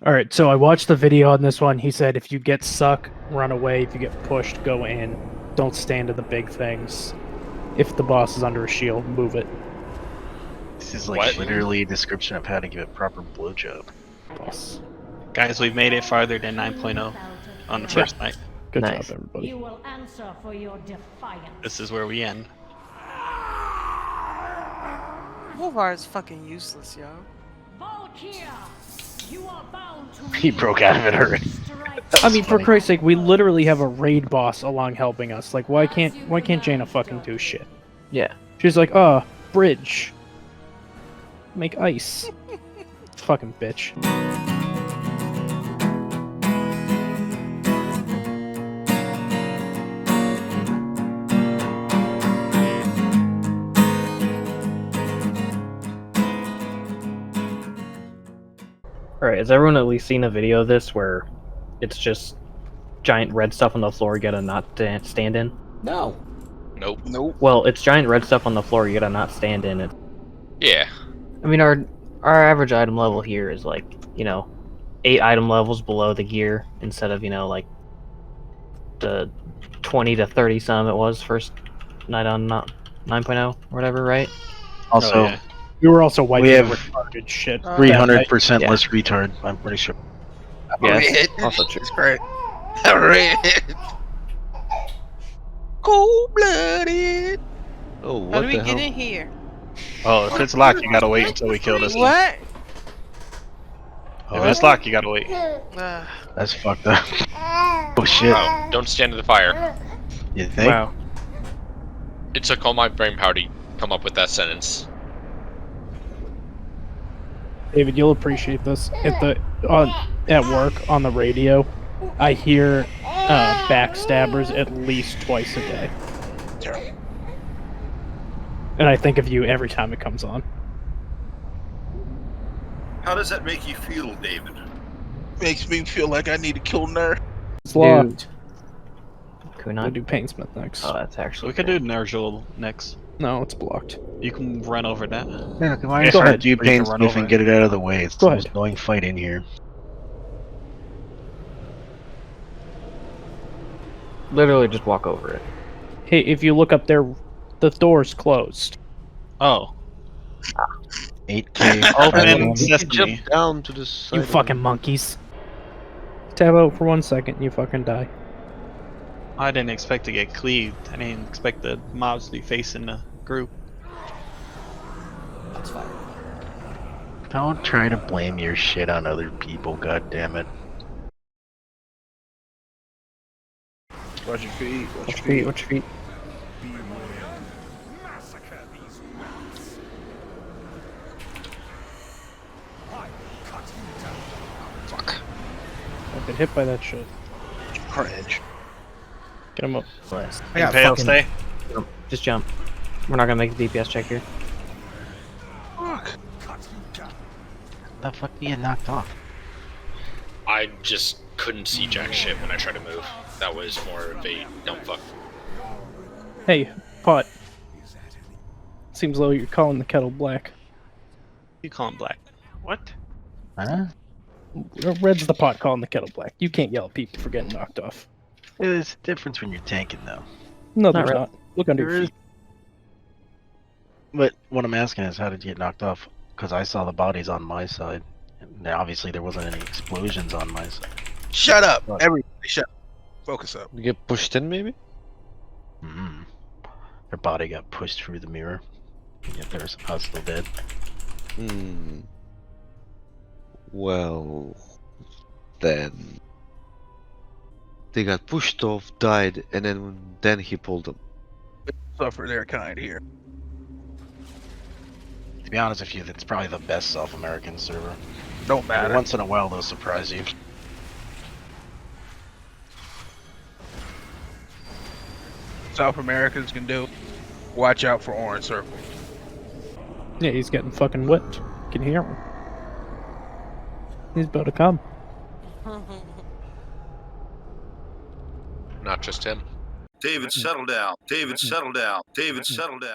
Alright, so I watched the video on this one. He said if you get stuck, run away. If you get pushed, go in. Don't stand in the big things. If the boss is under a shield, move it. This is like literally a description of how to give a proper blowjob. Boss. Guys, we've made it farther than 9.0 on the first night. Good Nice. job, everybody. You will answer for your defiance. This is where we end. Wolvar is fucking useless, yo. Valkyria, you are bound to He broke out of it already. I mean, for Christ's sake, we literally have a raid boss along helping us. Like, why can't Jaina fucking do shit? Yeah. She's like, bridge. Make ice. Fucking bitch. Alright, has everyone at least seen a video of this where it's just giant red stuff on the floor you gotta not stand in? No. Nope. Well, it's giant red stuff on the floor you gotta not stand in it. Yeah. I mean, our average item level here is like, 8 item levels below the gear instead of, like the 20 to 30 some it was first night on 9.0 or whatever, right? Also, yeah. We were also wiping We have retarded shit. 300% Yeah. less retard, I'm pretty sure. Yes, also true. It's great. Red. Cold-blooded. Oh, what How do we the get hell? in here? Oh, if it's locked, you gotta wait until we kill this one. What? If it's locked, you gotta wait. That's fucked up. Oh shit. Wow, don't stand in the fire. You think? Wow. It took all my brain power to come up with that sentence. David, you'll appreciate this. At work on the radio, I hear backstabbers at least twice a day. And I think of you every time it comes on. How does that make you feel, David? Makes me feel like I need to kill Ner. It's locked. Can we We'll not? do Painsmith next. Oh, that's actually. We could do Nerjul next. No, it's blocked. You can run over that. Yeah, come on, Go try to ahead. do Or you can pain run sniff over and it. get it out of the way. It's Go the most ahead. annoying fight in here. Literally just walk over it. Hey, if you look up there, the door's closed. Oh. 8K. Open You sesame. jump down to the side. You of fucking monkeys. Tab out for 1 second, you fucking die. I didn't expect to get cleaved. I didn't expect the mobs to be facing the group. That's fine. Don't try to blame your shit on other people, god damn it. Watch your feet. Watch Watch your feet, watch your feet. Fuck. I've been hit by that shit. Cringe. Get him up. Impale, stay. Just jump. We're not gonna make the DPS check here. Fuck. The fuck do you knocked off? I just couldn't see jack shit when I tried to move. That was more of a dumb fuck. Hey, pot. Seems though you're calling the kettle black. You call him black. What? Huh? Red's the pot calling the kettle black. You can't yell at people for getting knocked off. There's a difference when you're tanking, though. No, Not there's really. not. Look under There your is. feet. But what I'm asking is, how did you get knocked off? Because I saw the bodies on my side. And obviously, there wasn't any explosions on my side. Shut up. What? Everybody shut up. Focus up. You get pushed in, maybe? Mm-hmm. Their body got pushed through the mirror. And yet they're somehow still dead. Hmm. Well, then they got pushed off, died, and then he pulled them. Suffer their kind here. To be honest with you, that's probably the best South American server. Don't Every matter. once in a while, they'll surprise you. South Americans can do. Watch out for orange circle. Yeah, he's getting fucking whipped. You can hear him. He's about to come. Not just him. David, settle down. David, settle down. David, settle down.